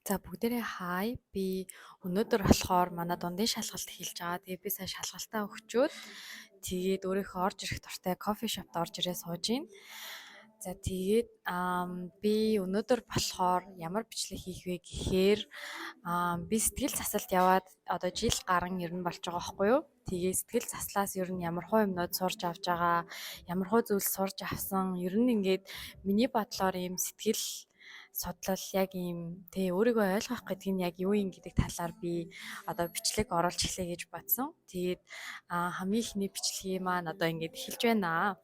За бүгдээрээ хай. Би өнөөдөр болохоор манай дундын шалгалт эхэлж байгаа. Тэгээ би сая шалгалтаа өгчөөд тэгээд өөрийнхөө орж ирэх дуртай кофе шопт орж ирээ сууж гин. За тэгээд би өнөөдөр болохоор ямар бичлэг хийх вэ гэхээр би сэтгэл засалд яваад одоо жил гарan ер нь болж байгаа байхгүй юу? Тэгээ сэтгэл заслаас ер нь ямар хуу юмнууд сурч авч байгаа, ямар хуу зүйл сурч авсан, ер нь ингээд миний бодлоор ийм сэтгэл судлал яг ийм тий өөрийгөө ойлгох гэдэг нь яг юу юм гэдэг талаар би одоо бичлэг оруулж эхлэе гэж бодсон. Тэгээд хамгийн ихний бичлэгийн маань одоо ингээд эхэлж байна.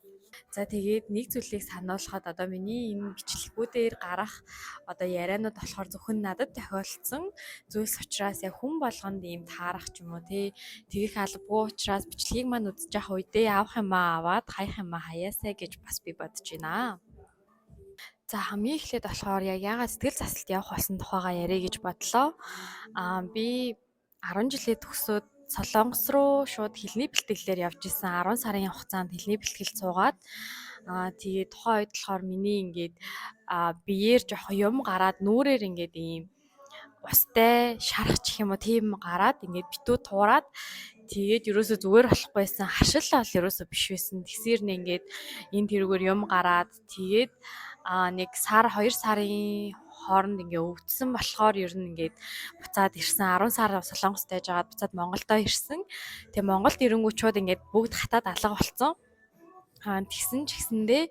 За тэгээд нэг зүйлийг сануулхад одоо миний энэ бичлэгүүдээр гарах одоо ярианууд болохоор зөвхөн надад тохиолдсон зүйлс учраас яг хүн болгонд ийм таарах ч юм уу тий тэгэх албагүй учраас бичлэгийг маань үзэж явах үедээ авах юмаа аваад хаях юмаа хаяасаа гэж бас би бодож байна. За хамгийн эхлээд болохоор яг яагаад сэтгэл засалт явах болсон тухайгаа яриа гэж бодлоо. Би 10 жилээ төгсөөд Солонгос руу шууд хэлний бэлтгэлээр явж исэн 10 сарын хугацаанд хэлний бэлтгэлд суугаад тэгээд тухайн үед болохоор миний ингээд биеэр жоох юм гараад нүрээр ингээд ийм устай шарах гэх юм уу тийм гараад ингээд битүү туураад тэгээд ерөөсөө зүгээр болохгүйсэн хашил бол ерөөсөө биш байсан. Тэгсээр нэ ингээд энэ тэрүүгээр юм гараад тэгээд нэг сар 2 сарын хооронд ингээ өвдсөн болохоор ер нь ингээд буцаад ирсэн 10 сар Солонгост байж байгаад буцаад Монголдо ирсэн. Тэгээ Монголд ирэнгүүчүүд ингээд бүгд хатаад алга болсон. Тэгсэн ч гэсэндээ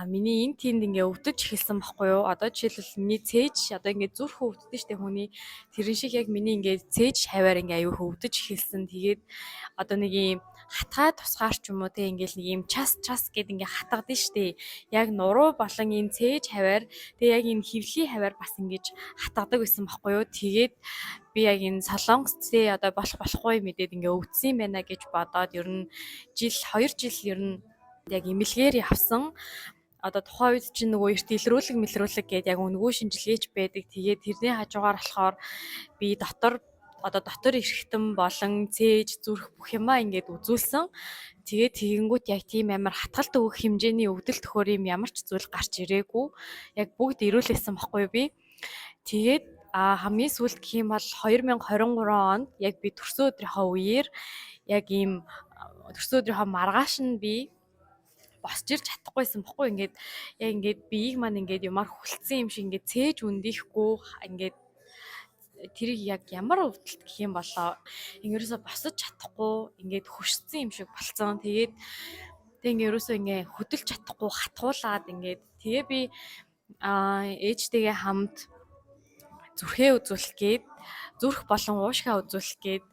миний энэ тийнд ингээ өвдөж эхэлсэн байхгүй юу? Одоо жишээлбэл миний цээж одоо ингээ зүрхөө өвддөг штеп хүний тэрэн шиг яг миний ингээ цээж хаваар ингээ аюух өвдөж эхэлсэн. Тэгээд одоо нэг юм хатгаа тусгаар ч юм уу те ингээл нэг юм час гэд ингээ хатгадэн штеп. Яг нуруу болон энэ цээж хаваар тэгээ яг энэ хөвлийн хаваар бас ингэж хатгадаг байсан байхгүй юу? Тэгээд би яг энэ Солонгост те одоо болохгүй мэдээд ингээ өвдсөн юм байна гэж бодоод ер нь 2 жил ер нь яг эмнэлгээр явсан. Одоо тухайн үед чинь нөгөө эрт илрүүлэг гээд яг үнгүү шинжилгээч байдаг. Тэгээд тэрний хажуугаар болохоор би дотор эрхтэн болон цээж зүрх бүх юмаа ингээд үзүүлсэн. Тэгээд тэгэнгүүт яг тийм амар хатгалт өгөх хэмжээний өвдөлт төхөр юм ямар ч зүйл гарч ирээгүй. Яг бүгд ирүүлсэн баггүй би. Тэгээд хамгийн сүүлд гэх юм бол 2023 онд яг би төрсөн өдрийнхөө үеэр яг ийм төрсөн өдрийнхөө маргааш нь би босч ирж чадахгүйсэн бохгүй ингээд яг ингээд биеийг маань ингээд юмар хүлцсэн юм шиг ингээд цээж үндихгүй ингээд тэрийг яг ямар өвдөлт гэх юм болоо ингээрээсээ босож чадахгүй ингээд хөшсөн юм шиг болцсон. Тэгээд ингээд ерөөсөө ингээд хөдөлж чадахгүй хатгуулаад ингээд тэгээ би ээжтэйгээ хамт зүрхээ үзүүлэх гээд зүрх болон уушгаа үзүүлэх гээд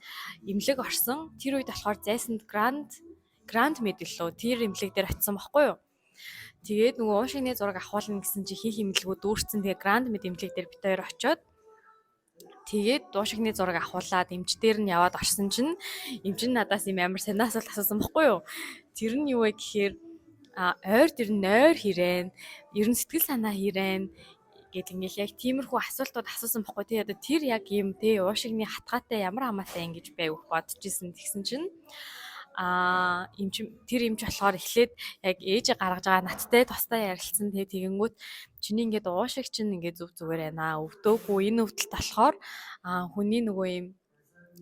эмнэлэг орсон. Тэр үед болохоор зайсанд гранд мэдээллөө тэр эмнэлэг дээр очисон байхгүй юу. Тэгээд нөгөө уушигны зураг авахулна гэсэн чи хийх эмнэлгүүд дүүрсэн. Тэгээ гранд мэд эмнэлэг дээр бит хоёр очиод тэгээд уушигны зураг авахуулаад эмч дээр нь яваад орсон чинь эмч нь надаас юм амар санаа асуулт асуусан байхгүй юу. Тэр нь юу вэ гэхээр ойр тэр нойр хийрэн, ер нь сэтгэл санаа хийрэн гэд ингээл яг тиймэрхүү асуултууд асуусан бохгүй тий одоо тэр яг юм тий уушигны хатгаатай ямар хамаатай ингэж байв бодож исэн тэгсэн чинь тэр эмч болохоор эхлээд яг ээж гаргаж байгаа надтай тустай ярилцсан тэгэнгүүт чиний ингээд уушиг чинь ингээд зүгээр байна өвдөөгүй энэ өвдөлт болохоор хүний нөгөө юм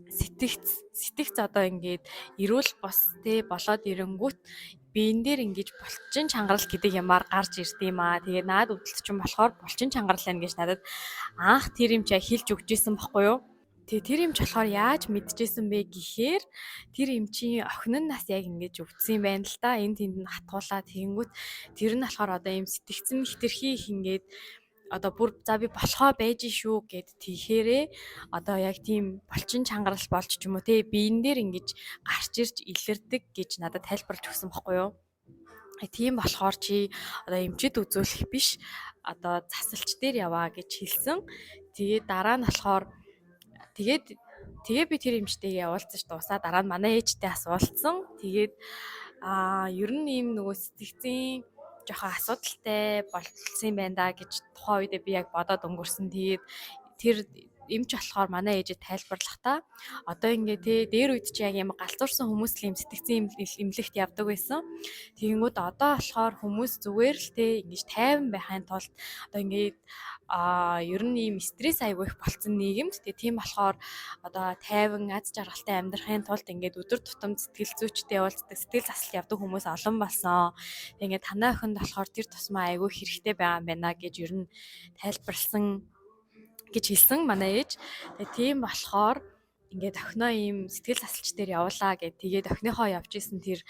сэтгц одоо ингээд эрүүл бос тий болоод ирэнгүүт биен дээр ингэж булчин чангарал гэдэг юмар гарч ирд юм аа. Тэгээ наад өвдөлт чинь болохоор булчин чангарал байна гэж надад анх тэр юм чи хэлж өгч исэн бохгүй юу. Тэгээ тэр юм ч болохоор яаж мэдчихсэн бэ гэхээр тэр юм чи охин нь нас яг ингэж өвдсөн юм байна л да. Энд тэнд нь хатгуулаад тэгэнгүүт тэр нь болохоор одоо юм сэтгцэн хитрхи их ингээд одоо бүр за би болохоо байж шүү гэд тийхээрээ одоо яг тийм булчин чангарал болж ч юм уу те биен дээр ингэж гарч ирж илэрдэг гэж надад тайлбарлаж өгсөн байхгүй юу. Тийм болохоор чи одоо эмчэд үзүүлэх биш одоо засалч дээр яваа гэж хэлсэн. Тэгээд дараа нь болохоор тэгээ би тэр эмчтэйгээ явуулсан ш дуусаа дараа нь манай ээжтэй асуулсан. Тэгээд ер нь ийм нөгөө сэтгцийн жоохон асуудалтай болсон юм байна да гэж тухайн үедээ би яг бодоод өнгөрсөн. Тэгээд тэр эмч болохоор манай ээжээ тайлбарлахдаа одоо ингээ те дээр үед чи яг юм галзуурсан хүмүүс л юм сэтгцэн эмнэлэгт явдаг байсан. Тэгэнгүүт одоо болохоор хүмүүс зүгээр л те ингэж тайван байхын тулд одоо ингээд ер нь ийм стресс аягүй их болцсон нийгэмд тийм болохоор одоо тайван аз жаргалтай амьдрахын тулд ингээд өдөр тутам сэтгэл зүйчтэй уулздаг, сэтгэл заслалт явдаг хүмүүс олон болсон. Ингээд танай охинд болохоор тэр тусмаа аягүй хэрэгтэй байгаа юм байна гэж ер нь тайлбарлсан гэж хэлсэн манай ээж. Тийм болохоор ингээд охиноо ийм сэтгэл засалч дээр явуулаа гэд тэгээд охиныхоо явж исэн тэр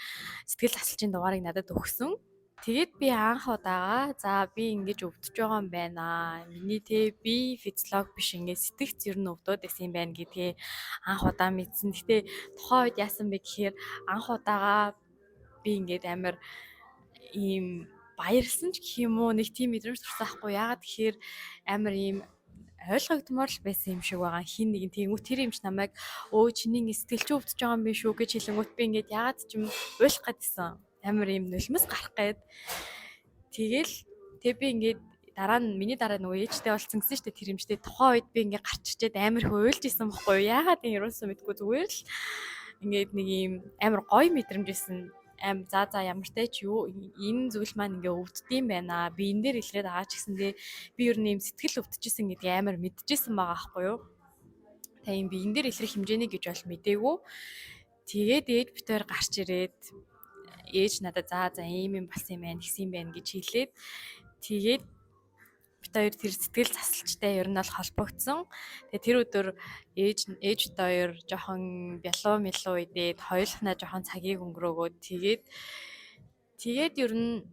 сэтгэл засалчийн дугаарыг надад өгсөн. Тэгээд би анх удаага за би ингэж өвдөж байгаа юм байна. Миний би физиолог биш ингээд сэтгц ер нь өвдөд байсан юм байна гэдгээ анх удаа мэдсэн. Гэтэ тухайн үед яасан бэ гэхээр анх удаага би ингээд амар ийм баярлсан ч гэх юм уу нэг тийм мэдрэмж төрсөхгүй. Яагаад тэгэхээр амар ийм ойлгогдмоор л байсан юм шиг байгаа. Хин нэг тийм тэр юмч намайг чиний сэтгэлч өвдөж байгаа юм биш үү гэж хэлэнгүүт би ингээд яагаад ч юм уйлах гэдсэн. Амар юм нулимс гарах гээд. Тэг би ингээд миний дараа нөгөө ээжтэй болцсон гэсэн шүү дээ тэр юмчтэй. Тухайн үед би ингээд гарч ичээд амар хөөлж исэн бохгүй юу. Яагаад юм ерөөсөө мэдгүй зүгээр л ингээд нэг юм амар гоё мэдрэмж исэн. За ямар ч тач юу энэ зүйл маань ингээ өвддөм байна. Би энэ дээр илрээд байгаа ч гэсэндээ би ер нь юм сэтгэл өвдөжсэн гэдгийг амар мэдчихсэн байгаа байхгүй юу. Тэгээ юм би энэ дээр илрэх хэмжээний гэж бол мдээгүй. Тэгээд ээж битээр гарч ирээд ээж надад за ийм юм болсон юм байна гэсэн юм байна гэж хэлээд тэгээд битээр тэр сэтгэл засалчтай ер нь бол холбогдсон. Тэгээ тэр өдөр ээж хоёр жоохон бялуу мэлуу идээд хоёулахнаа жоохон цагийг өнгөрөөгөө тэгээд ер нь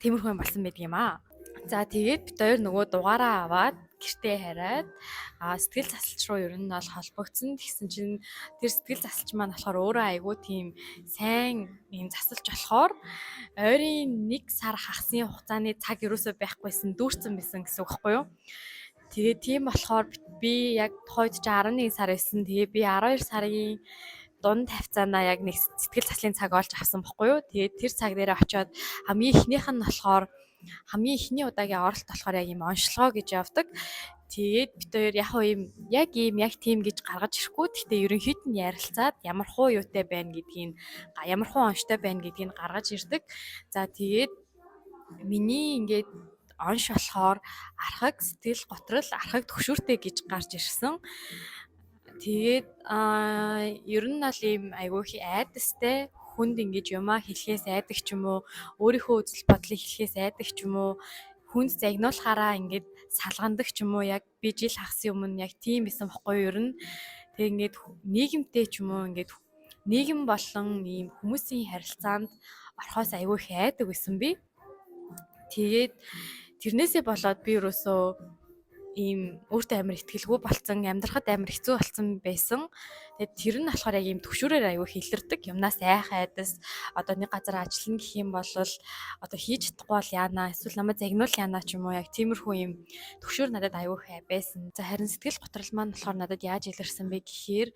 тиймэрхүү юм болсон байдаг юм аа. За тэгээд бид хоёр нөгөө дугаараа аваад гэртээ хараад сэтгэл засалч руу ер нь бол холбогдсон. Тэгсэн чинь тэр сэтгэл засалч маань болохоор өөрөө айгүй тийм сайн юм засалж болохоор ойрын 1 сар хагасны хугацааны цаг ерөөсөө байхгүйсэн дүүрсэн байсан гэсэн үг байхгүй юу. Тэгээд тийм болохоор би яг тухайд чи 11 сар байсан. Тэгээд би 12 сарын дунд тавцаанаа яг нэг сэтгэл заслын цаг олж авсан байхгүй юу. Тэгээд тэр цаг дээр очиод хамгийн ихнийх нь болохоор хамгийн ихний удаагийн оролт болохоор яг юм онцлогоо гэж явдаг. Тэгээд бид хоёр яг тийм гэж гаргаж ирэхгүй. Гэхдээ ерөнхийд нь ярилцаад ямар хуу юутай байна гэдгийг ямар хуу онцтой байна гэдгийг гаргаж ирдэг. За тэгээд миний ингээд онш болохоор архаг сэтгэл готрол архаг төгшүүртэй гэж гарч ирсэн. Тэгээд ер нь бол ийм айгүй айдастай хүнд ингэж юмаа хэлхээс айдаг ч юм уу, өөрийнхөө үзэл бодлыг хэлхээс айдаг ч юм уу, хүнд загнуулахаараа ингээд салгандаг ч юм уу, яг би жил хагасын өмнө яг тийм байсан бохгүй юу ер нь. Тэг ингээд нийгэмтэй ч юм уу ингээд нийгэм болон ийм хүмүүсийн харилцаанд орохоос айгүй их айдаг байсан би. Тэгээд тэрнээсээ болоод би ерөөсөө ийм өөртөө амар ихтгэлгүй болцсон, амьдрахад амар хэцүү болцсон байсан. Тэгээд тэр нь болохоор яг ийм төвшүүрээр аягүй хилэрдэг. Юмнаас айдас одоо нэг газар ажиллана гэх юм бол одоо хийж чадахгүй бол яана, эсвэл намайг загнуул яана ч юм уу яг тиймэрхүү ийм төвшүүр надад аягүй хай байсан. За харин сэтгэл готрол маань болохоор надад яаж илэрсэн бэ гэхээр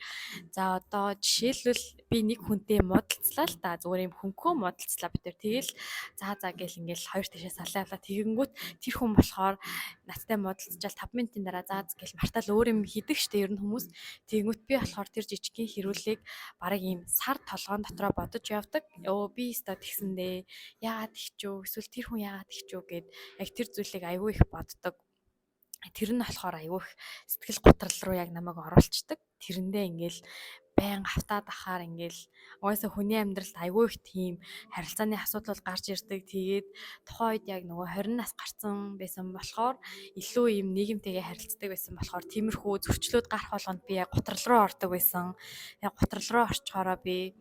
за одоо жишээлбэл би нэг хүнтэй муудалцлаа л да. Зүгээр ийм хөнгөө муудалцлаа битэр. Тэгэл за гэл ингээл хоёр тишээ салаалаа. Тэгэнгүүт тэр хүн болохоор надтай муудалцчаал 5 минутын дараа зааз гэл мартаал өөр юм хийдэг штэ ер нь хүмүүс. Тэгэнгүүт би болохоор тэр жижигхэн хэрүүлийг бараг ийм сар толгоон дотроо бодож явдаг. Би өстө тэгсэндээ яагаад ихчүү эсвэл тэр хүн яагаад ихчүү гэд яг тэр зүйлийг аягүй их боддог. Тэр нь болохоор аягүй их сэтгэл готрол руу яг намайг оруулцдаг. Тэрэндээ ингээл байн автаад ахаар ингээл угаасаа хүний амьдралд аягүй их тийм харилцааны асуудал гарч ирдэг. Тэгээд тухайн үед яг нөгөө 20 нас гарсан байсан болохоор илүү ийм нийгэмтэйгээ харилцдаг байсан болохоор тиймэрхүү зөрчлүүд гарах болгонд би яг готрол руу ордог байсан. Яг готрол руу орчхороо би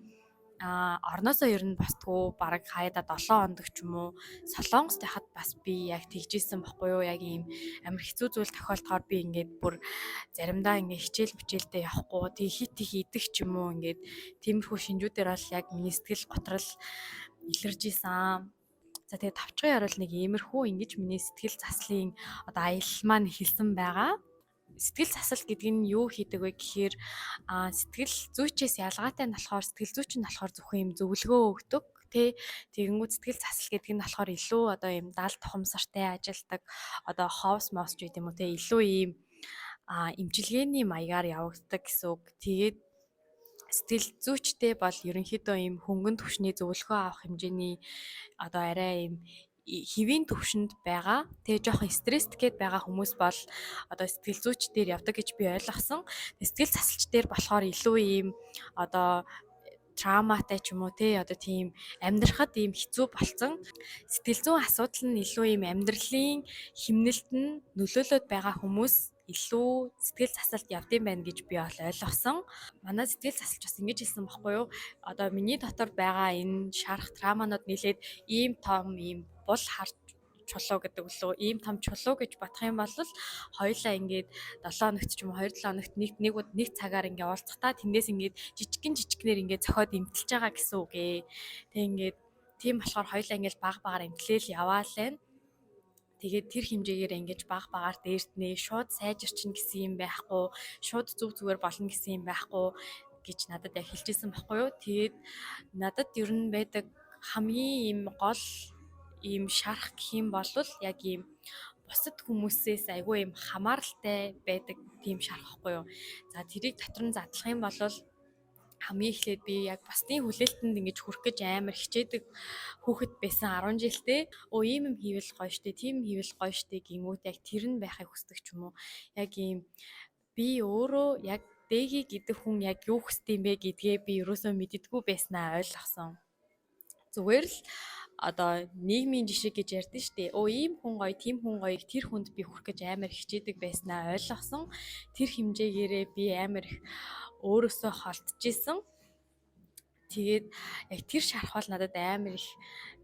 орноосоо ер нь босдгоо бараг хаяада 7 хоног ч юм уу Солонгост байхад бас би яг тэгжсэн байхгүй юу яг ийм амар хэцүү зүйл тохиолдохоор би ингээд бүр заримдаа ингээд хичээл бичээлдээ явахгүй тэг хит идэх ч юм уу ингээд тиймэрхүү шинжүүдээр бол яг миний сэтгэл готрол илэрж исэн. За тэгээ тавчгын ярил нэг иймэрхүү ингэж миний сэтгэл заслын одоо аялал маань эхэлсэн байгаа. Сэтгэл засал гэдэг нь юу хийдэг вэ гэхээр сэтгэл зүйчээс ялгаатай нь болохоор сэтгэл зүйч нь болохоор зөвхөн юм зөвлөгөө өгдөг тэгэнгүүт сэтгэл засал гэдэг нь болохоор илүү одоо юм даал тухамсартай ажилдаг одоо ховс мос ч гэдэм үү илүү ийм эмчилгээний маягаар явагддаг гэсэн үг. Тэгээд сэтгэл зүйчтэй бол ерөнхийдөө ийм хөнгөн түвшний зөвлөгөө авах хэмжээний одоо арай ийм хэвийн төвшөнд байгаа. Тэгээ жоохон стресст гээд байгаа хүмүүс бол одоо сэтгэл зүйч дээр явдаг гэж би ойлгосон. Сэтгэл засалч дээр болохоор илүү ийм одоо трауматай ч юм уу те одоо тийм амьдрахад ийм хэцүү болцсон сэтгэл зүйн асуудал нь илүү ийм амьдралын хэмнэлт нь нөлөөлөд байгаа хүмүүс илүү сэтгэл засалт явдсан байна гэж би бол ойлгосон. Манай сэтгэл засалч бас ингэж хэлсэн баггүй юу? Одоо миний дотор байгаа энэ шарах трауманууд нэлээд ийм том ийм бул харж чулуу гэдэг лөө ийм том чулуу гэж бодох юм бол хоёлаа ингээд 7 хоногт ч юм уу 2-7 хоногт нэг цагаар ингээд уулзахтаа тэндээс ингээд жижигнэр ингээд зохиод имтэлж байгаа гэсэн үг ээ. Тэг ингээд тийм болохоор хоёлаа ингээд баг багаар имтлээл яваал байна. Тэгээд тэр хэмжээгээр ингэж баг багаар дээртнээ шууд сайжирчин гэсэн юм байхгүй, шууд зүг зүгээр болно гэсэн юм байхгүй гэж надад яг хэлжсэн байхгүй юу. Тэгээд надад ер нь байдаг хамгийн ийм гол ийм шарах гэх юм бол яг ийм бусад хүмүүсээс айгүй ийм хамааралтай байдаг тийм шарахгүй юу. За тэрийг дотор нь задлах юм бол хамгийн эхлээд би яг бусдын хүлээлтэнд ингэж хүрэх гэж амар хичээдэг хүүхэд байсан 10 жилдээ ийм юм хийвэл гоё штэ, тийм хийвэл гоё штэ гингүүт яг тэр нь байхыг хүсдэг ч юм уу. Яг ийм би өөрөө яг дэги гэдэг хүн яг юу хүсдэг юм бэ гэдгээ би ерөөсөө мэддэггүй байснаа ойлгосон. Зүгээр л одоо нийгмийн жишээ гэж ярьдэн штэ. Ийм хүн гоё, тийм хүн гоёг тэр хүнд би хүрэх гэж амар хичээдэг байснаа ойлгосон. Тэр хэмжээгээрээ би амар их өөрөөсөө холдчихсэн. Тэгээд яг тэр шархвал надад амар их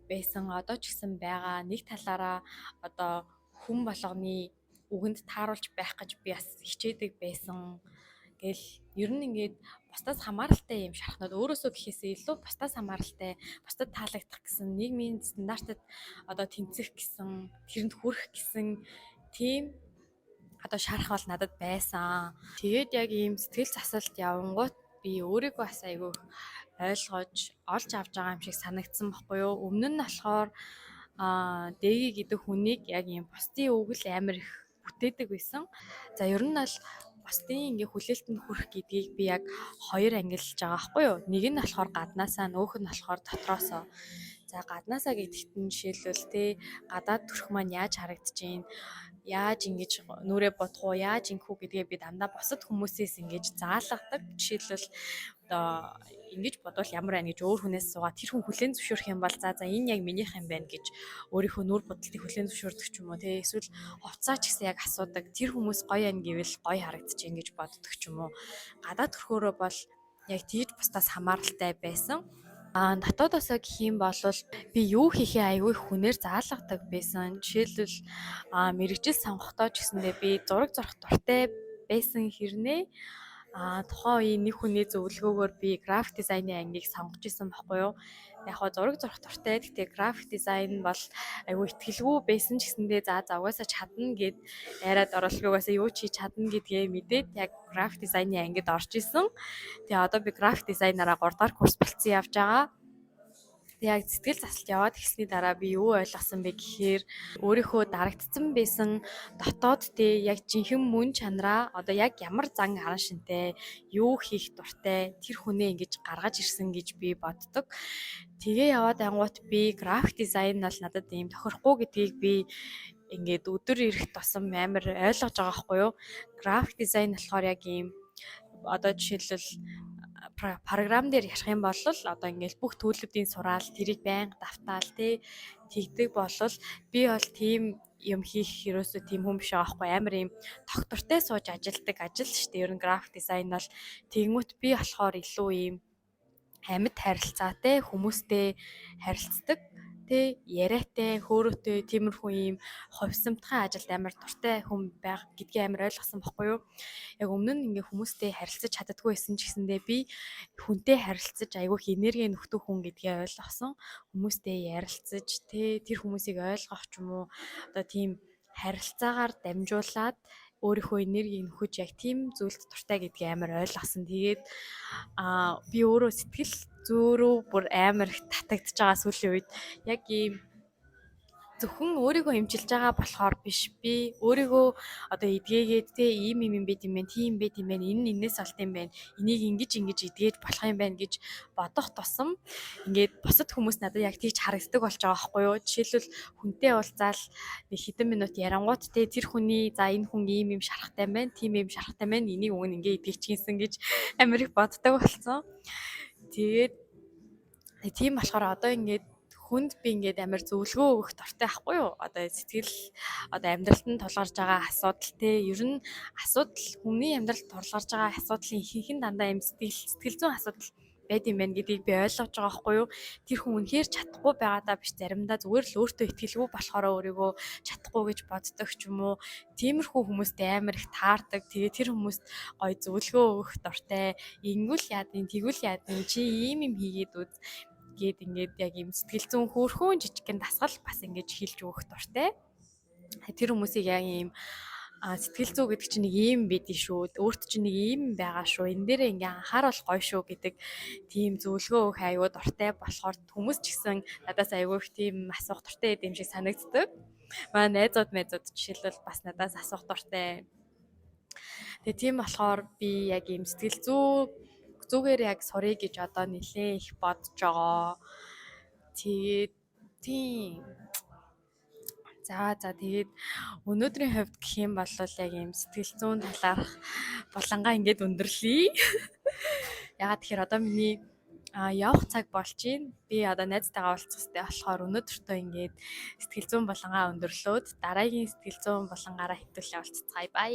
байсан. Одоо ч гэсэн байгаа. Нэг талаараа одоо хүн болгоны үгэнд тааруулж байх гэж би бас хичээдэг байсан. Гэл ер нь ингээд бусдаас хамааралтай юм шархнууд өөрөөсөө гэхээсээ илүү бусдаас хамааралтай, бусдад таалагдах гэсэн нийгмийн стандартад одоо тэнцэх гэсэн, тэрэнд хүрэх гэсэн тийм одоо шарах бол надад байсан. Тэгээд яг ийм сэтгэл засалт явангуут би өөрийгөө бас айгүй ойлгож, олж авч байгаа юм шиг санагдсан баггүй юу. Өмнө нь болохоор дэги гэдэг хүнийг яг ийм бусдын өгөл амар их бүтээдэг байсан. За ер нь бол бусдын ингээ хүлээлтэнд хүрэх гэдгийг би яг хоёр ангиллаж байгаа байхгүй юу. Нэг нь болохоор гаднаасаа, нөгөөх нь болохоор дотроосоо. За гаднаасаа гэдэгт нь жишээлбэл те гадаад төрх маань яаж харагдаж байна, яаж ингэж нүрээ бодох уу, яаж ингэх үү гэдгээ би дандаа бусад хүмүүсээс ингэж заалгадаг. Жишээлбэл одоо ингэж бодвол ямар байна гэж өөр хүнээс суугаад тэр хүн хүлээн зөвшөөрөх юм бол за энэ яг минийх юм байна гэж өөрийнхөө нүр бодолтыг хүлээн зөвшөөрдөг ч юм уу те эсвэл хувцаа ч гэсэн яг асуудаг тэр хүмүүс гоё байна гэвэл гоё харагдаж байна гэж боддог ч юм уу. Гадаад төрхөөрөө бол яг тийж бусдаас хамааралтай байсан. Дотоодосоо гэх юм бол би юу хийхээ айгүй хүнээр заалгадаг байсан. Жишээлбэл мэрэгжил сонгохдоо ч гэсэндээ би зураг зурх дуртай байсан хэрнээ тухайн үеийн нэг хүний зөвлөгөөгөөр би график дизайны ангийг сонгож исэн байхгүй юу. Яг хоо зураг зурх дуртай. Гэхдээ график дизайн бол айгүй ихтгэлгүй байсан ч гэсэндээ за угаасаа чадна гэд яриад оруулах угаасаа юу ч хийж чадна гэдгээ мэдээд яг график дизайны ангид орж исэн. Тэгээ одоо би график дизайнераа 3 дахь курс болцсон явж байгаа. Тэгээ яг сэтгэл засалт яваад эхэлсний дараа би юу ойлгосон бэ гэхээр өөрийнхөө дарагдсан байсан дотоод тэ яг жинхэнэ мөн чанараа одоо яг ямар зан аран шинтэй юу хийх дуртай тэр хүнээ ингэж гаргаж ирсэн гэж би боддог. Тэгээ яваад ангуут би график дизайн бол надад ийм тохирохгүй гэдгийг би ингээд өдөр ирэх тусам амар ойлгож байгаа байхгүй юу. График дизайн болохоор яг ийм одоо жишээлбэл програм дээр ярих юм бол одоо ингээл бүх төлөвүүдийн сураал тэрийг байнга давтаал тэгдэг болвол би бол тийм юм хийх ерөөсөө тийм хүн биш байгаа байхгүй амар юм доктортой сууж ажилдаг ажил шүү дээ. Ер нь график дизайн бол тэгмүт би болохоор илүү юм амьд харилцаатай хүмүүстэй харилцдаг яриатай хөөрөөтэй тиймэрхүү ийм хувьсамтхан ажилд амар дуртай хүн байх гэдгийг амар ойлгосон баггүй юу. Яг өмнө нь ингээ хүмүүстэй харилцаж чаддаггүй байсан ч гэсэндээ би хүнтэй харилцаж айгүйх энерги нөхдөг хүн гэдгийг ойлгосон. Хүмүүстэй ярилцаж тэр хүмүүсийг ойлгох ч юм уу одоо тийм харилцаагаар дамжуулаад өөрийнхөө энергийг нөхөж яг тийм зүйлд дуртай гэдгийг амар ойлгосон. Тэгээд би өөрөө сэтгэл зөөрөө бүр амар их татагдж байгаа сүүлийн үед яг ийм зөвхөн өөрийгөө эмчилж байгаа болохоор биш. Би өөрийгөө одоо эдгээгээд те ийм юм байт юм байна, тийм байт юм байна, энэ нь энэс олт юм байна. Энийг ингэж эдгээж болох юм байна гэж бодох тусам ингээд бусад хүмүүс надад яг тийж харагддаг болж байгаа байхгүй юу? Жишээлбэл хүнтэй уулзаал нэг хэдэн минут ярангуут те тэр хүний за энэ хүн ийм шарахтай байна, тийм ийм шарахтай байна. Энийг өгн ингээ эдгэчихсэн гэж амар их боддог болсон. Тэгээд тийм болохоор одоо ингээд хүнд би ингээд амар зөвлөгөө өгөх дуртай байхгүй юу? Одоо сэтгэл одоо амьдралд нь тулгарч байгаа асуудал те ер нь асуудал хүний амьдралд тулгарч байгаа асуудлын ихэнх нь дандаа юм сэтгэл зүйн асуудал байд юм байна гэдгийг би ойлгож байгаа байхгүй юу? Тэр хүн үнэхээр чадахгүй байгаадаа биш заримдаа зүгээр л өөртөө итгэлгүй болохоор өөрийгөө чадахгүй гэж боддог ч юм уу. Тиймэрхүү хүмүүстэй амар их таардаг. Тэгээ тэр хүмүүст гоё зөвлөгөө өгөх дуртай. Ингэвэл яадын, тэгвэл яадын чи ийм юм хийгээд үз гээд ингээд яг юм сэтгэл зүйн хөөрхөн жижигхэн дасгал бас ингэж хэлж өгөх дуртай. Тэр хүмүүсийг яг ийм сэтгэл зүй гэдэг чинь нэг ийм байдгийг шүү. Өөрт чинь нэг ийм байгаа шүү. Энэ дээрээ ингээ анхааруул гоё шүү гэдэг тийм зөвлөгөө өгөх аюу дуртай болохоор хүмүүс ч гэсэн надаас аюу их тийм асуух дуртай юм шиг санагддаг. Манай найзууд жишээлбэл бас надаас асуух дуртай. Тэгээ тийм болохоор би яг ийм сэтгэл зүгээр яг сурыг гэж одоо нэлээ их бодож байгаа. Тэгээд тийм. За тэгээд өнөөдрийн хувьд гэх юм бол яг ийм сэтгэл зүйн талаарх булангаа ингээд өндөрлөе. Ягаад тэгэхээр одоо миний явах цаг болж байна. Би одоо найзтайгаа уулзах хэрэгтэй болохоор өнөөдөртөө ингээд сэтгэл зүйн булангаа өндөрлөөд дараагийн сэтгэл зүйн булангаараа хэвтүүлээ уулзцгаая. Бай.